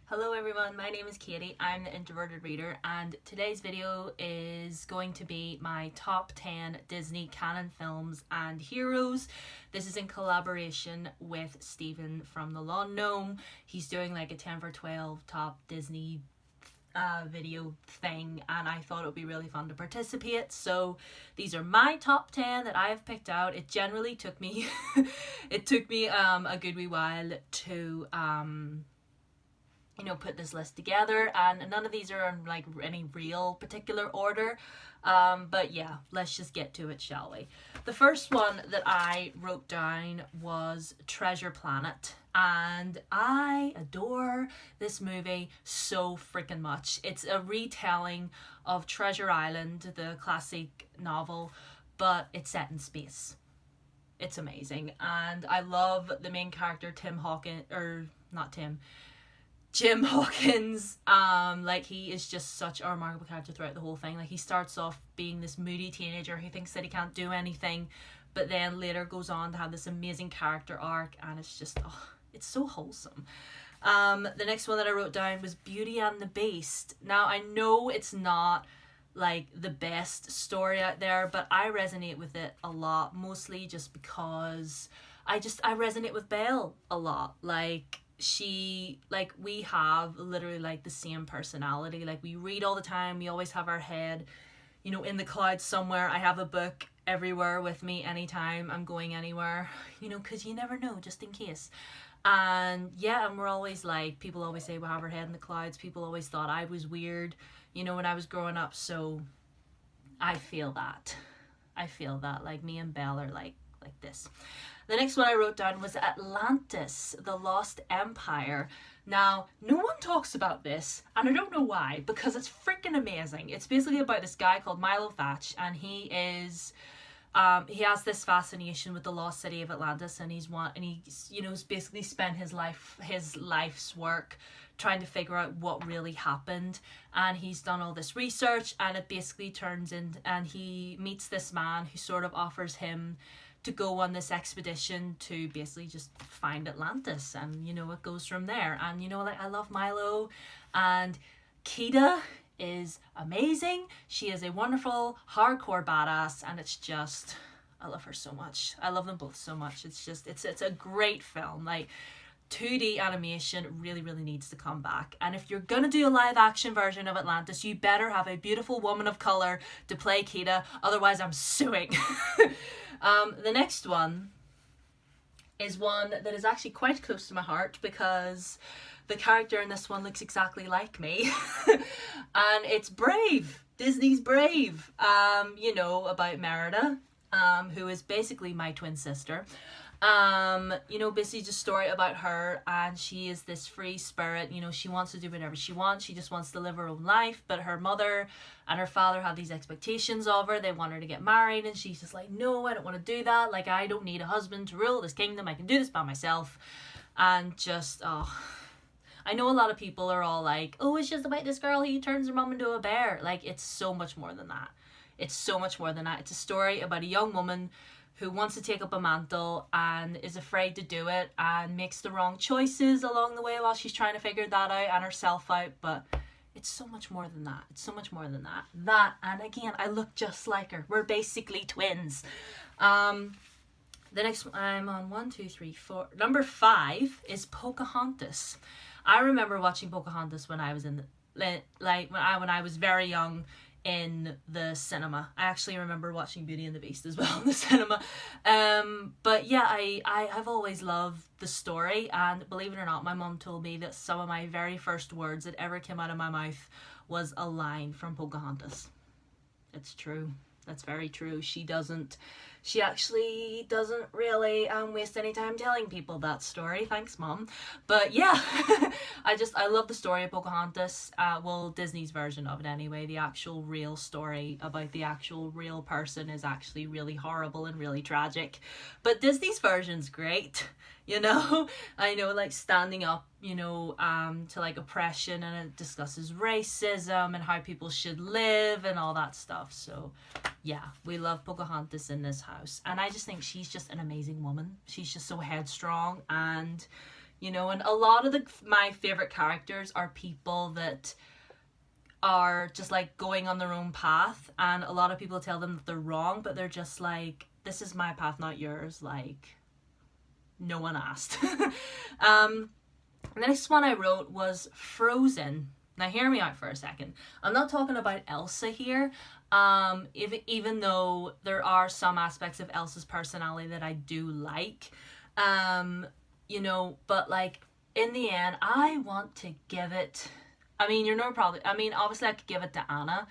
Hello everyone, my name is Katie, I'm the Introverted Reader, and today's video is going to be my top 10 Disney canon films and heroes. This is in collaboration with Stephen from the Lawn Gnome. He's doing like a 10 for 12 top Disney video thing, and I thought it would be really fun to participate. So these are my top 10 that I have picked out. It generally took me a good wee while to put this list together, and none of these are in like any real particular order, but yeah, let's just get to it, shall we? The first one that I wrote down was Treasure Planet, and I adore this movie so freaking much. It's a retelling of Treasure Island, the classic novel, but it's set in space. It's amazing, and I love the main character, Jim Hawkins. Like, he is just such a remarkable character throughout the whole thing. Like, he starts off being this moody teenager who thinks that he can't do anything, but then later goes on to have this amazing character arc, and it's just, it's so wholesome. The next one that I wrote down was Beauty and the Beast. Now, I know it's not like the best story out there, but I resonate with it a lot, mostly just because I resonate with Belle a lot. We have literally like the same personality. Like, we read all the time, we always have our head in the clouds somewhere. I have a book everywhere with me anytime I'm going anywhere, because you never know, just in case. And yeah, and we're always like, people always say we have our head in the clouds. People always thought I was weird when I was growing up, so I feel that like me and Belle are like this. The next one I wrote down was Atlantis, the Lost Empire. Now, no one talks about this, and I don't know why, because it's freaking amazing. It's basically about this guy called Milo Thatch, and he has this fascination with the lost city of Atlantis, and he's basically spent his life's work trying to figure out what really happened. And he's done all this research, and it basically turns in, and he meets this man who sort of offers him to go on this expedition to basically just find Atlantis, and it goes from there. And I love Milo, and Kida is amazing. She is a wonderful hardcore badass, and it's just, I love her so much. I love them both so much. It's a great film. Like, 2D animation really needs to come back, and if you're gonna do a live action version of Atlantis, you better have a beautiful woman of color to play Kida, otherwise I'm suing. The next one is one that is actually quite close to my heart, because the character in this one looks exactly like me. And it's Brave, Disney's Brave, about Merida, who is basically my twin sister. Basically just a story about her, and she is this free spirit. She wants to do whatever she wants. She just wants to live her own life, but her mother and her father have these expectations of her. They want her to get married, and she's just like, no, I don't want to do that. Like, I don't need a husband to rule this kingdom. I can do this by myself. And just, I know a lot of people are all like, oh, it's just about this girl who turns her mom into a bear. Like, it's so much more than that. It's a story about a young woman who wants to take up a mantle and is afraid to do it and makes the wrong choices along the way while she's trying to figure that out and herself out. But it's so much more than that. And again, I look just like her. We're basically twins. The next one, I'm on 1, 2, 3, 4. Number 5 is Pocahontas. I remember watching Pocahontas when I was when I was very young in the cinema. I actually remember watching Beauty and the Beast as well in the cinema. But yeah, I have always loved the story, and believe it or not, my mom told me that some of my very first words that ever came out of my mouth was a line from Pocahontas. It's true. That's very true. She actually doesn't really waste any time telling people that story. Thanks, Mom. But yeah, I love the story of Pocahontas. Disney's version of it anyway. The actual real story about the actual real person is actually really horrible and really tragic. But Disney's version's great. I know, like, standing up, to like oppression, and it discusses racism and how people should live and all that stuff. So yeah, we love Pocahontas in this house, and I just think she's just an amazing woman. She's just so headstrong, and you know, and a lot of my favorite characters are people that are just like going on their own path, and a lot of people tell them that they're wrong, but they're just like, this is my path, not yours, like no one asked. The next one I wrote was Frozen. Now hear me out for a second. I'm not talking about Elsa here, even though there are some aspects of Elsa's personality that I do like, you know, but like in the end, I want to give it, I mean, obviously I could give it to Anna,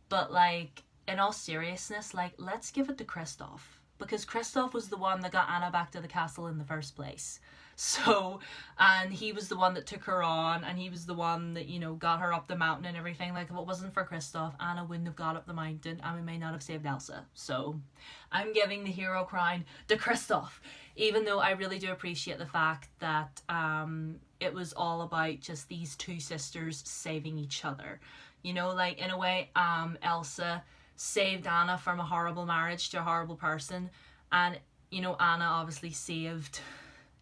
but like in all seriousness, like let's give it to Kristoff, because Kristoff was the one that got Anna back to the castle in the first place. So, and he was the one that took her on, and he was the one that, you know, got her up the mountain and everything. Like, if it wasn't for Kristoff, Anna wouldn't have got up the mountain, and we may not have saved Elsa. So, I'm giving the hero crown to Kristoff, even though I really do appreciate the fact that it was all about just these two sisters saving each other. You know, like, in a way, Elsa saved Anna from a horrible marriage to a horrible person, and, you know, Anna obviously saved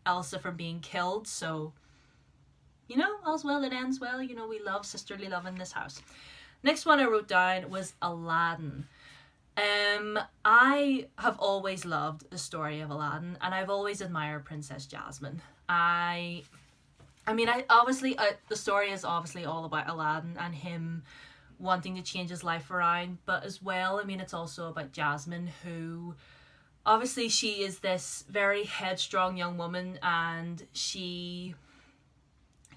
Elsa from being killed. So, you know, all's well that ends well. You know, we love sisterly love in this house. Next one I wrote down was Aladdin. I have always loved the story of Aladdin, and I've always admired Princess Jasmine. I mean, obviously the story is obviously all about Aladdin and him wanting to change his life around, but as well, I mean, it's also about Jasmine, who obviously she is this very headstrong young woman, and she,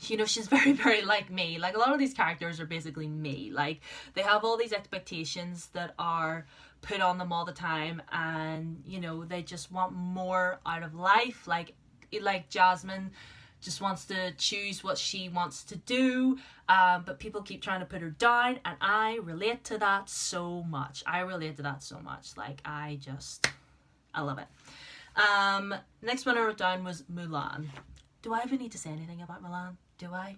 you know, she's very, very like me. Like, a lot of these characters are basically me. Like, they have all these expectations that are put on them all the time, and, you know, they just want more out of life. Like Jasmine just wants to choose what she wants to do, but people keep trying to put her down, and I relate to that so much. Like, I love it. Next one I wrote down was Mulan. Do I even need to say anything about Mulan? Do I?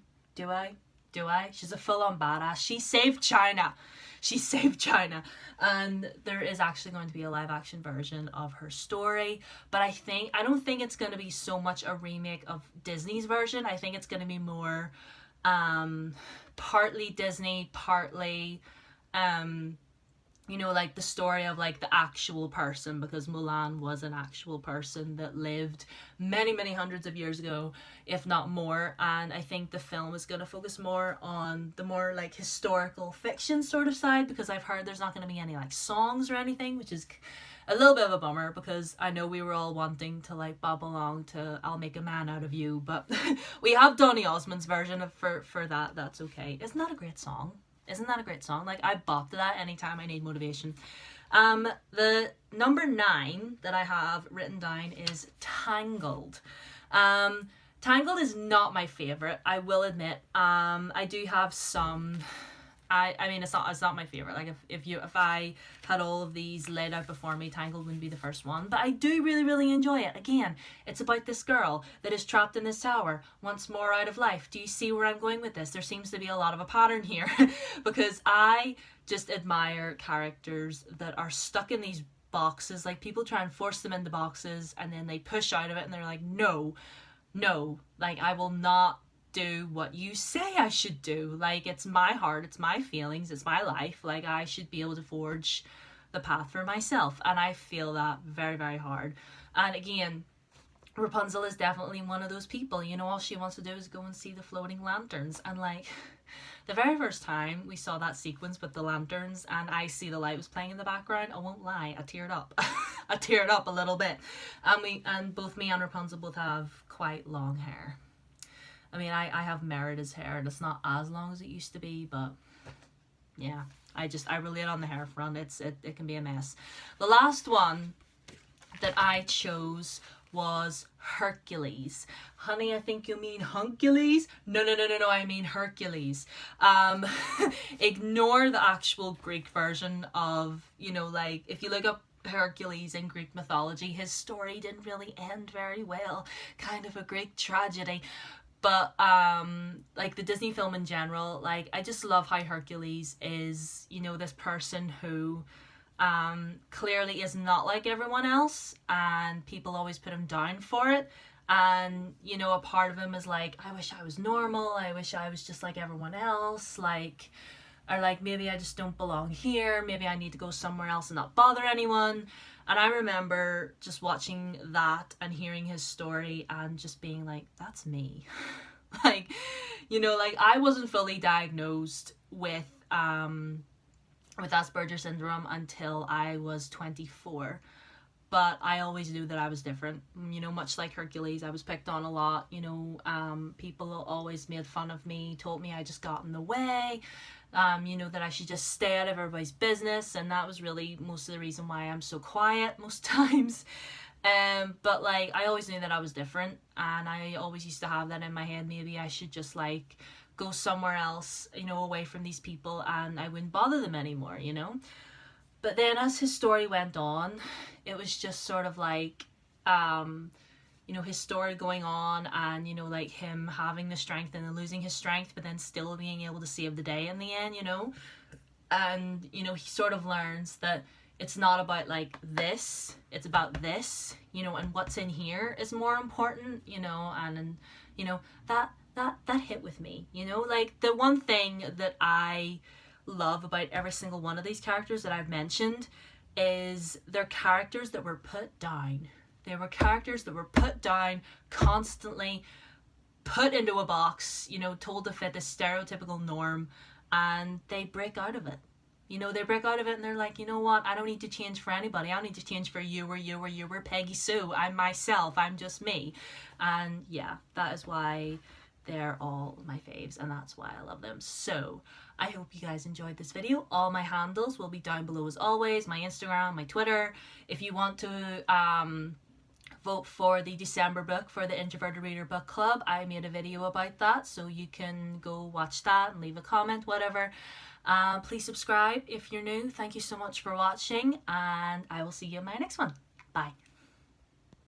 She's a full-on badass. She saved China. And there is actually going to be a live-action version of her story. But I don't think it's going to be so much a remake of Disney's version. I think it's going to be more partly Disney, partly you know, like the story of like the actual person, because Mulan was an actual person that lived many, many hundreds of years ago, if not more. And I think the film is going to focus more on the more like historical fiction sort of side, because I've heard there's not going to be any like songs or anything, which is a little bit of a bummer, because I know we were all wanting to like bob along to I'll Make a Man Out of You, but we have Donny Osmond's version of for that. That's okay. Isn't that a great song? Like, I bop to that anytime I need motivation. The number 9 that I have written down is Tangled. Tangled is not my favorite, I will admit. I do have some. I mean, it's not my favorite. Like, if I had all of these laid out before me, Tangled wouldn't be the first one. But I do really, really enjoy it. Again, it's about this girl that is trapped in this tower, wants more out of life. Do you see where I'm going with this? There seems to be a lot of a pattern here, because I just admire characters that are stuck in these boxes. Like, people try and force them into boxes, and then they push out of it, and they're like, no, like, I will not do what you say I should do. Like, it's my heart, it's my feelings, it's my life. Like, I should be able to forge the path for myself, and I feel that very, very hard. And again, Rapunzel is definitely one of those people, you know, all she wants to do is go and see the floating lanterns. And like, the very first time we saw that sequence with the lanterns and I See the Light was playing in the background, I won't lie, I teared up. I teared up a little bit. And both me and Rapunzel both have quite long hair. I mean, I have Merida's hair, and it's not as long as it used to be, but yeah, I relate on the hair front. It can be a mess. The last one that I chose was Hercules. Honey, I think you mean Huncules? No, I mean Hercules. Ignore the actual Greek version of, you know, like, if you look up Hercules in Greek mythology, his story didn't really end very well. Kind of a Greek tragedy. But, like, the Disney film in general, like, I just love how Hercules is, you know, this person who clearly is not like everyone else, and people always put him down for it. And, you know, a part of him is like, I wish I was normal, I wish I was just like everyone else, like, or like, maybe I just don't belong here, maybe I need to go somewhere else and not bother anyone. And I remember just watching that and hearing his story and just being like, that's me. Like, you know, like, I wasn't fully diagnosed with Asperger's syndrome until I was 24. But I always knew that I was different. You know, much like Hercules, I was picked on a lot. You know, people always made fun of me, told me I just got in the way, you know, that I should just stay out of everybody's business. And that was really most of the reason why I'm so quiet most times. But like, I always knew that I was different. And I always used to have that in my head. Maybe I should just like go somewhere else, you know, away from these people, and I wouldn't bother them anymore, you know. But then as his story went on, it was just sort of like, you know, his story going on, and, you know, like him having the strength and then losing his strength, but then still being able to save the day in the end, you know. And, you know, he sort of learns that it's not about like this, it's about this, you know, and what's in here is more important, you know. And you know, that hit with me, you know. Like, the one thing that I love about every single one of these characters that I've mentioned is they're characters that were put down. They were characters that were put down, constantly put into a box, you know, told to fit this stereotypical norm, and they break out of it. You know, they break out of it and they're like, you know what, I don't need to change for anybody. I don't need to change for you or you or you or Peggy Sue. I'm myself. I'm just me. And yeah, that is why they're all my faves, and that's why I love them. So I hope you guys enjoyed this video. All my handles will be down below as always, my Instagram, my Twitter. If you want to vote for the December book for the Introverted Reader Book Club, I made a video about that, so you can go watch that and leave a comment, whatever. Please subscribe if you're new. Thank you so much for watching, and I will see you in my next one. Bye.